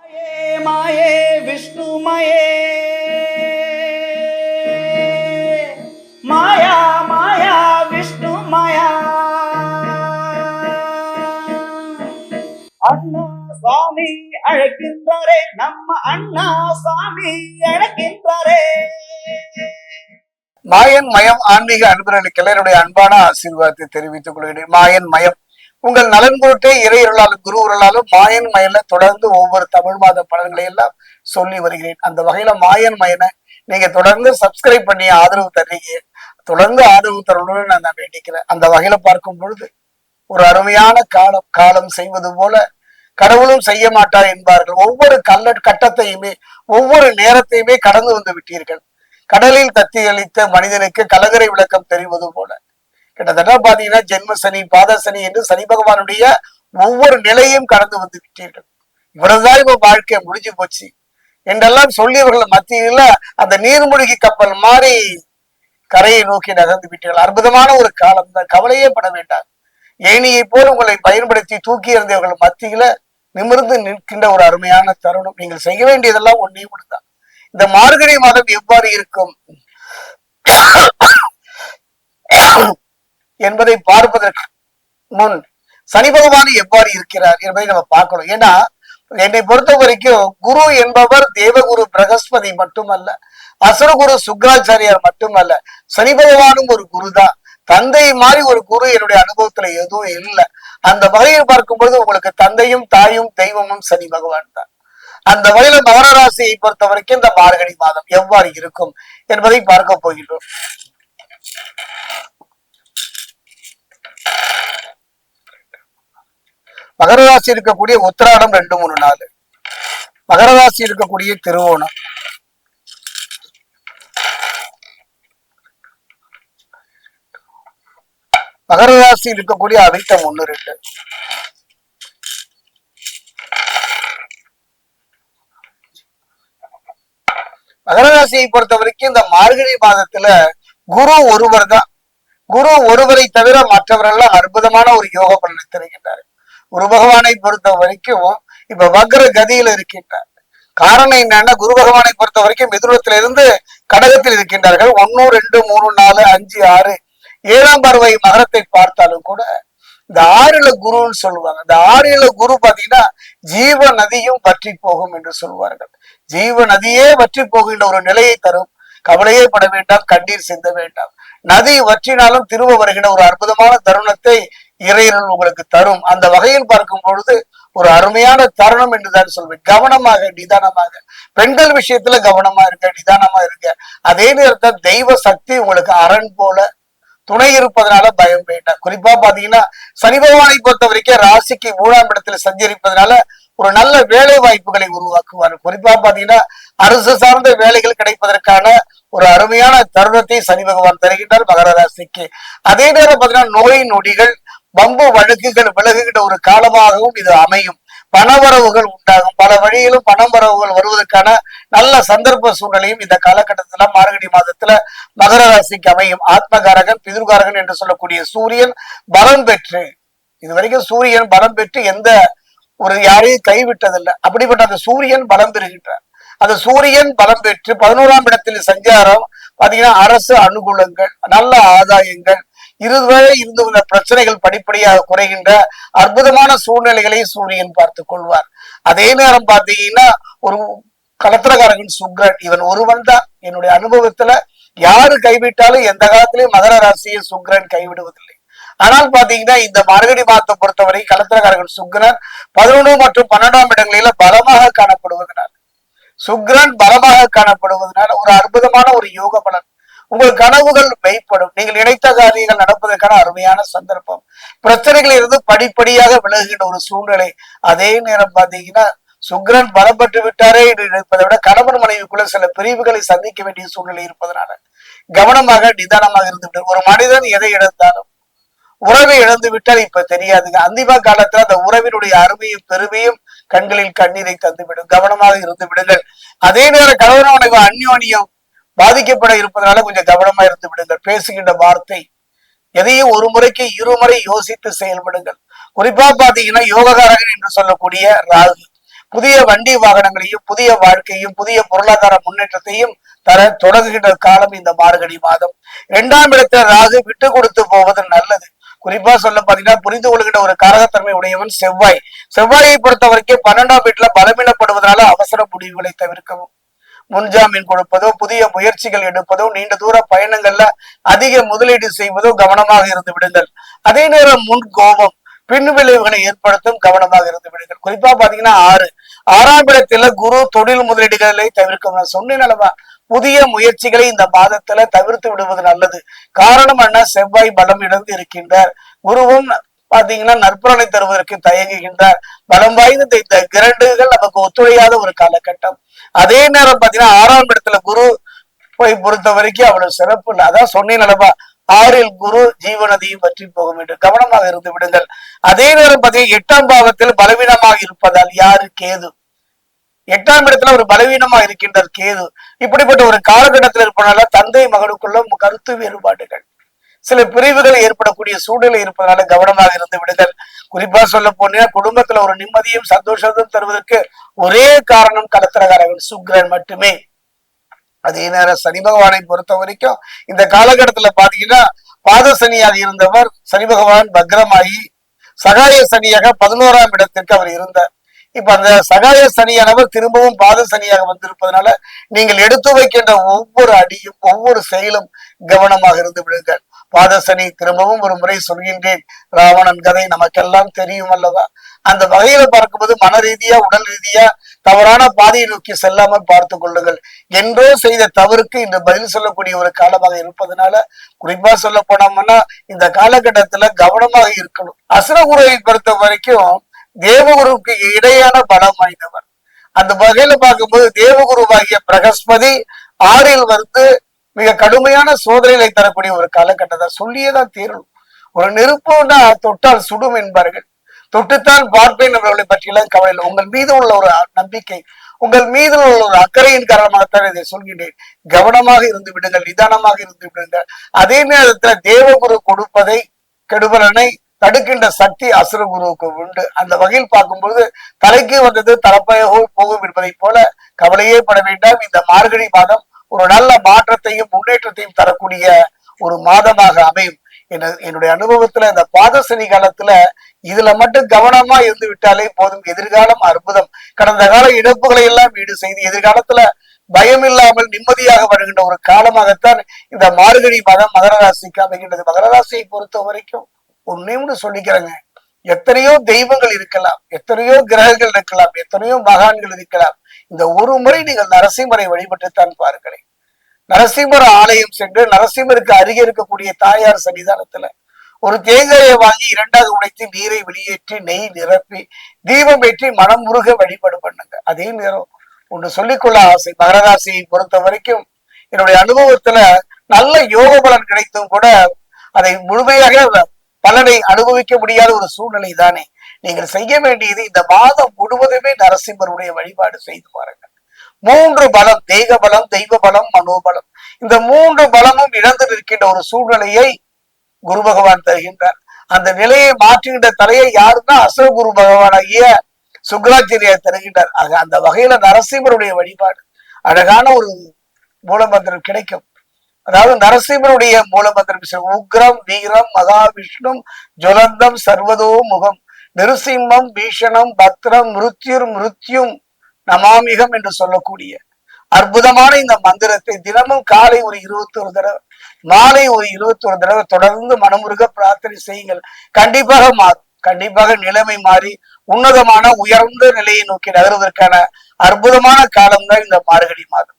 माये माये विष्णुमये माया माया विष्णुमया அண்ணா சுவாமி அழைக்கின்றாரே நம்ம அண்ணா சுவாமி அழைக்கின்றாரே. மாயன் மயம் ஆன்மீக அன்பர்களுக்கு எல்லாருடைய அன்பான ஆசீர்வாதத்தை தெரிவித்துக் கொள்கிறேன். மாயன் மயம் உங்கள் நலன் பொருட்டே இறையருளாலும் குரு உருளாலும் மாயன் மயல தொடர்ந்து ஒவ்வொரு தமிழ் மாத பலன்களை எல்லாம் சொல்லி வருகிறேன். அந்த வகையில மாயன் மயனை நீங்க தொடர்ந்து சப்ஸ்கிரைப் பண்ணி ஆதரவு தர்றீங்க. தொடர்ந்து ஆதரவு தரணும்னு நான் வேண்டிக்கிறேன். அந்த வகையில பார்க்கும் பொழுது ஒரு அருமையான காலம் செய்வது போல கடவுளும் செய்ய மாட்டார் என்பார்கள். ஒவ்வொரு கட்டத்தையுமே ஒவ்வொரு நேரத்தையுமே கடந்து வந்து விட்டீர்கள். கடலில் தத்தி அளித்த மனிதனுக்கு கலங்கரை விளக்கம் தெரிவது போல கிட்டத்தட்ட பாத்தீங்கன்னா ஜென்ம சனி பாத சனி என்று சனி பகவானுடைய ஒவ்வொரு நிலையும் கடந்து வந்து விட்டீர்கள். இவ்வளவுதான் இப்ப வாழ்க்கை முடிஞ்சு போச்சு என்றெல்லாம் சொல்லியவர்கள் மத்தியில அந்த நீர்மூழ்கி கப்பல் மாறி கரையை நோக்கி நகர்ந்து விட்டீர்கள். அற்புதமான ஒரு காலம் தான், கவலையே பட வேண்டாம். ஏனியை போல் உங்களை பயன்படுத்தி தூக்கி எறிந்தவர்கள் மத்தியில நிமிர்ந்து நிற்கின்ற ஒரு அருமையான தருணம். நீங்கள் செய்ய வேண்டியதெல்லாம் ஒன்னே ஒண்ணுதான். இந்த மார்கழி மாதம் எவ்வாறு இருக்கும் என்பதை பார்ப்பதற்கு முன் சனி பகவான் எவ்வாறு இருக்கிறார் என்பதை நம்ம பார்க்கணும். ஏன்னா என்னை பொறுத்த வரைக்கும் குரு என்பவர் தேவகுரு பிரகஸ்பதி மட்டுமல்ல, அசுரகுரு சுக்ராச்சாரியார் மட்டுமல்ல, சனி பகவானும் ஒரு குரு தான். தந்தை மாதிரி ஒரு குரு என்னுடைய அனுபவத்துல எதுவும் இல்லை. அந்த வகையில் பார்க்கும்போது உங்களுக்கு தந்தையும் தாயும் தெய்வமும் சனி பகவான் தான். அந்த வகையில மகர ராசியை பொறுத்த வரைக்கும் இந்த மார்கழி மாதம் எவ்வாறு இருக்கும் என்பதை பார்க்க போகின்றோம். மகர ராசி இருக்கக்கூடிய உத்திராடம் 2, 3, 4, மகர ராசி இருக்கக்கூடிய திருவோணம், மகர ராசி இருக்கக்கூடிய அவிட்டம் 1, 2, மகர ராசியை பொறுத்த வரைக்கும் இந்த மார்கழி மாதத்துல குரு ஒருவர் தான். குரு ஒருவரை தவிர மற்றவரெல்லாம் அற்புதமான ஒரு யோக பலனை தருகின்றார். குரு பகவானை பொறுத்த வரைக்கும் இப்ப வக்ர கதியில இருக்கின்றார். காரணம் என்னன்னா குரு பகவானை பொறுத்த வரைக்கும் மிதுனத்தில இருந்து கடகத்தில் இருக்கின்றார்கள். 1, 2, 3, 4, 5, 6, 7ஆம் பார்வை மகரத்தை பார்த்தாலும் கூட இந்த 6ல குருன்னு சொல்லுவாங்க. இந்த 6ல குரு பாத்தீங்கன்னா ஜீவ நதியும் வற்றி போகும் என்று சொல்வார்கள். ஜீவ நதியே வற்றி போகின்ற ஒரு நிலையை தரும். கவலையே பட வேண்டாம், கண்ணீர் சிந்த வேண்டாம். நதி வற்றினாலும் திரும்ப வருகின்ற ஒரு அற்புதமான தருணத்தை இறைவன் உங்களுக்கு தரும். அந்த வகையில் பார்க்கும் பொழுது ஒரு அருமையான தருணம் என்றுதான் சொல்வேன். கவனமாக நிதானமாக பெண்கள் விஷயத்துல கவனமா இருக்க, நிதானமா இருக்க. அதே நேரத்தில் தெய்வ சக்தி உங்களுக்கு அரண் போல துணை இருப்பதனால பயம் வேண்டாம். குறிப்பா பாத்தீங்கன்னா சனி பகவானை பொறுத்த வரைக்கும் ராசிக்கு 3ஆம் இடத்துல சஞ்சரிப்பதனால ஒரு நல்ல வேலை வாய்ப்புகளை உருவாக்குவார். குறிப்பா பாத்தீங்கன்னா அரசு சார்ந்த வேலைகள் கிடைப்பதற்கான ஒரு அருமையான தருணத்தை சனி பகவான் தருகின்றார் மகர ராசிக்கு. அதே நேரம் பாத்தீங்கன்னா நோய் நொடிகள் வம்பு வழக்குகள் விலகுகின்ற ஒரு காலமாகவும் இது அமையும். பணவரவுகள் உண்டாகும். பல வழியிலும் பணம் வரவுகள் வருவதற்கான நல்ல சந்தர்ப்ப சூழ்நிலையும் இந்த காலகட்டத்துல மார்கழி மாதத்துல மகர ராசிக்கு அமையும். ஆத்மகாரகன் பிதுர்காரகன் என்று சொல்லக்கூடிய சூரியன் பலம் பெற்று, இதுவரைக்கும் சூரியன் பலம் பெற்று எந்த ஒரு யாரையும் கைவிட்டதில்லை. அப்படிப்பட்ட அந்த சூரியன் பலம் பெறுகின்றார். அந்த சூரியன் பலம் பெற்று 11ஆம் இடத்தில் சஞ்சாரம் பாத்தீங்கன்னா அரசு அனுகூலங்கள், நல்ல ஆதாயங்கள், இருவரை இருந்து பிரச்சனைகள் படிப்படியாக குறைகின்ற அற்புதமான சூழ்நிலைகளை சூரியன் பார்த்து கொள்வார். அதே நேரம் பாத்தீங்கன்னா ஒரு கலத்திரகாரகன் சுக்ரன், இவன் ஒருவன் தான். என்னுடைய அனுபவத்துல யாரு கைவிட்டாலும் எந்த காலத்திலையும் மகர ராசியை சுக்ரன் கைவிடுவதில்லை. ஆனால் பாத்தீங்கன்னா இந்த மார்கழி மாதத்தை பொறுத்தவரை கலத்திரகாரகன் சுக்ரன் 11 மற்றும் 12ஆம் இடங்களில பலமாக காணப்படுவதனால், சுக்ரன் பலமாக காணப்படுவதனால ஒரு அற்புதமான ஒரு யோக பலன். உங்கள் கனவுகள் மெய்ப்படும். நீங்கள் நினைத்த காரியங்கள் நடப்பதற்கான அருமையான சந்தர்ப்பம். பிரச்சனைகள் இருந்து படிப்படியாக விலகுகின்ற ஒரு சூழ்நிலை. அதே நேரம் பாத்தீங்கன்னா சுக்ரன் பலப்பட்டு விட்டாரே என்று நினைப்பதை விட கணவன் மனைவிக்குள்ள சில பிரிவுகளை சந்திக்க வேண்டிய சூழ்நிலை இருப்பதனால கவனமாக நிதானமாக இருந்து விட்டார். ஒரு மனிதன் எதை இழந்தாலும் உறவை இழந்து விட்டால் இப்ப தெரியாதுங்க. அந்திம காலத்துல அந்த உறவினுடைய அருமையும் பெருமையும் கண்களில் கண்ணீரை தந்துவிடும். கவனமாக இருந்து விடுங்கள். அதே நேரம் கணவன் மனைவி அந்யோன்யம் பாதிக்கப்பட இருப்பதனால கொஞ்சம் கவனமா இருந்து விடுங்கள். பேசுகின்ற வார்த்தை எதையும் ஒரு முறைக்கு இருமுறை யோசித்து செயல்படுங்கள். குறிப்பா பாத்தீங்கன்னா யோககாரகன் என்று சொல்லக்கூடிய ராகு புதிய வண்டி வாகனங்களையும் புதிய வாழ்க்கையும் புதிய பொருளாதார முன்னேற்றத்தையும் தர தொடங்குகின்ற காலம் இந்த மார்கழி மாதம். 2ஆம் இடத்துல ராகு விட்டு கொடுத்து போவது நல்லது. குறிப்பா சொல்ல பாத்தீங்கன்னா புரிந்து கொள்கின்ற ஒரு காரகத்தன்மை உடையவன் செவ்வாய். செவ்வாயை பொறுத்த வரைக்கும் 12ஆம் வீட்டுல பலவீனப்படுவதனால அவசர முடிவுகளை தவிர்க்கவும், முன்ஜாமீன் கொடுப்பதோ புதிய முயற்சிகள் எடுப்பதோ நீண்ட தூர பயணங்கள்ல அதிக முதலீடு செய்வதோ கவனமாக இருந்து விடுங்கள். அதே நேரம் முன் கோபம் பின் விளைவுகளை ஏற்படுத்தும், கவனமாக இருந்து விடுங்கள். குறிப்பா பாத்தீங்கன்னா 6ஆம் இடத்துல குரு தொழில் முதலீடுகளை தவிர்க்கும். நான் சொன்னேன் அல்லவா, புதிய முயற்சிகளை இந்த மாதத்துல தவிர்த்து விடுவது நல்லது. காரணம் என்ன, செவ்வாய் பலம் இழந்து இருக்கின்றார். குருவும் பாத்தீங்கன்னா நற்பலனை தருவதற்கு தயங்குகின்றார். பலம் வாய்ந்த இந்த கிரண்டுகள் நமக்கு ஒத்துழையாத ஒரு காலகட்டம். அதே நேரம் பாத்தீங்கன்னா 6ஆம் இடத்துல குரு போய் பொறுத்த வரைக்கும் அவ்வளவு சிறப்பு இல்லை. அதான் சொன்னேன் அல்லவா, 6இல் குரு ஜீவனதியும் பற்றி போகும் என்று கவனமாக இருந்து விடுங்கள். அதே நேரம் பாத்தீங்கன்னா 8ஆம் பாவத்தில் பலவீனமாக இருப்பதால், யாரு, கேது 8ஆம் இடத்துல ஒரு பலவீனமா இருக்கின்றார் கேது. இப்படிப்பட்ட ஒரு காலகட்டத்தில் இருப்பதனால தந்தை மகனுக்குள்ள கருத்து வேறுபாடுகள், சில பிரிவுகள் ஏற்படக்கூடிய சூழ்நிலை இருப்பதனால கவனமாக இருந்து விடுங்கள். குறிப்பா சொல்ல போனீங்கன்னா குடும்பத்துல ஒரு நிம்மதியும் சந்தோஷத்தையும் தருவதற்கு ஒரே காரணம் கலத்திரகாரகன் சுக்கிரன் மட்டுமே. அதே நேரம் சனி பகவானை பொறுத்த வரைக்கும் இந்த காலகட்டத்துல பாத்தீங்கன்னா பாத சனியாக இருந்தவர் சனி பகவான் பக்ரமாகி சகாய சனியாக 11ஆம் இடத்திற்கு அவர் இருந்தார். இப்ப அந்த சகாய சனியானவர் திரும்பவும் பாத சனியாக வந்திருப்பதனால நீங்கள் எடுத்து வைக்கின்ற ஒவ்வொரு அடியும் ஒவ்வொரு செயலும் கவனமாக இருந்து விடுங்கள். பாத சனி திரும்பவும் ஒரு முறை சொல்கின்றேன், ராவணன் கதை நமக்கெல்லாம் தெரியும் அல்லவா. அந்த வகையில பார்க்கும்போது மன ரீதியா உடல் ரீதியா தவறான பாதையை நோக்கி செல்லாமல் பார்த்து கொள்ளுங்கள். என்றோ செய்த தவறுக்கு இன்று பதில் சொல்லக்கூடிய ஒரு காலமாக இருப்பதனால குறிப்பா சொல்ல போனோம்னா இந்த காலகட்டத்துல கவனமாக இருக்கணும். அசுரகுருவை பொறுத்த வரைக்கும் தேவகுருவுக்கு இடையான பலம் வாய்ந்தவர். அந்த வகையில பார்க்கும்போது தேவகுருவாகிய பிரகஸ்பதி 6இல் வந்து மிக கடுமையான சோதனைகளை தரக்கூடிய ஒரு காலகட்டத்தை சொல்லியேதான் தீரணும். ஒரு நெருப்புனா தொட்டால் சுடும் என்பார்கள், தொட்டுத்தான் பார்ப்பேன் அவர்களை பற்றியெல்லாம் கவலை இல்லை. உங்கள் மீது உள்ள ஒரு நம்பிக்கை, உங்கள் மீது உள்ள ஒரு அக்கறையின் காரணமாகத்தான் இதை சொல்கின்றேன். கவனமாக இருந்து விடுங்கள், நிதானமாக இருந்து விடுங்கள். அதே நேரத்துல தேவகுரு கொடுப்பதை கெடுபலனை தடுக்கின்ற சக்தி அசுரகுருவுக்கு உண்டு. அந்த வகையில் பார்க்கும்போது தலைக்கு வந்தது தலைப்பையோடு போகும் என்பதை போல கவலையே பட வேண்டாம். இந்த மார்கழி மாதம் ஒரு நல்ல மாற்றத்தையும் முன்னேற்றத்தையும் தரக்கூடிய ஒரு மாதமாக அமையும். என்னுடைய அனுபவத்துல இந்த பாதசனி காலத்துல இதுல மட்டும் கவனமா இருந்து விட்டாலே போதும், எதிர்காலம் அற்புதம். கடந்த கால இழப்புகளை எல்லாம் ஈடு செய்து எதிர்காலத்துல பயம் இல்லாமல் நிம்மதியாக வருகின்ற ஒரு காலமாகத்தான் இந்த மார்கழி மாதம் மகர ராசிக்கு அமைகின்றது. மகர ராசியை பொறுத்த வரைக்கும் ஒன்னே சொல்லிக்கிறேங்க, எத்தனையோ தெய்வங்கள் இருக்கலாம், எத்தனையோ கிரகங்கள் இருக்கலாம், எத்தனையோ மகான்கள் இருக்கலாம். இந்த ஒரு முறை நீங்கள் நரசிம்மரை வழிபட்டுத்தான் பாருங்களேன். நரசிம்மர் ஆலயம் சென்று நரசிம்மருக்கு அருகே இருக்கக்கூடிய தாயார் சன்னிதானத்துல ஒரு தேங்காயை வாங்கி 2ஆக உடைத்து நீரை வெளியேற்றி நெய் நிரப்பி தீபம் ஏற்றி மனம் முருக வழிபாடு பண்ணுங்க. அதே நேரம் ஒன்று சொல்லிக்கொள்ள ஆசை, மகர ராசியை பொறுத்த வரைக்கும் என்னுடைய அனுபவத்துல நல்ல யோக பலன் கிடைத்தும் கூட அதை முழுமையாக பலனை அனுபவிக்க முடியாத ஒரு சூழ்நிலை தானே. நீங்கள் செய்ய வேண்டியது இந்த மாதம் முழுவதுமே நரசிம்மருடைய வழிபாடு செய்து பாருங்கள். 3 பலம், தெய்வ பலம், தெய்வ பலம், மனோபலம், இந்த 3 பலமும் இழந்து நிற்கின்ற ஒரு சூழ்நிலையை குரு பகவான் தருகின்றார். அந்த நிலையை மாற்றுகின்ற தலையை யாருன்னா அசுர குரு பகவானாகிய சுக்கராச்சாரியார் தருகின்றார். ஆக அந்த வகையில நரசிம்மருடைய வழிபாடு அழகான ஒரு மூலமந்திரம் கிடைக்கும். அதாவது நரசிம்மருடைய மூலமந்திரம் உக்ரம் வீரம் மகாவிஷ்ணும் ஜுவலந்தம் சர்வதோ முகம் நிருசிம்மம் பீஷணம் பத்ரம் மிருத்யும் நமாமிகம் என்று சொல்லக்கூடிய அற்புதமான இந்த மந்திரத்தை தினமும் காலை ஒரு 21 தடவை, மாலை ஒரு 21 தடவை தொடர்ந்து மனமுருக பிரார்த்தனை செய்யுங்கள். கண்டிப்பாக மாறும். கண்டிப்பாக நிலைமை மாறி உன்னதமான உயர்ந்த நிலையை நோக்கி நகர்வதற்கான அற்புதமான காலம்தான் இந்த மார்கழி மாதம்.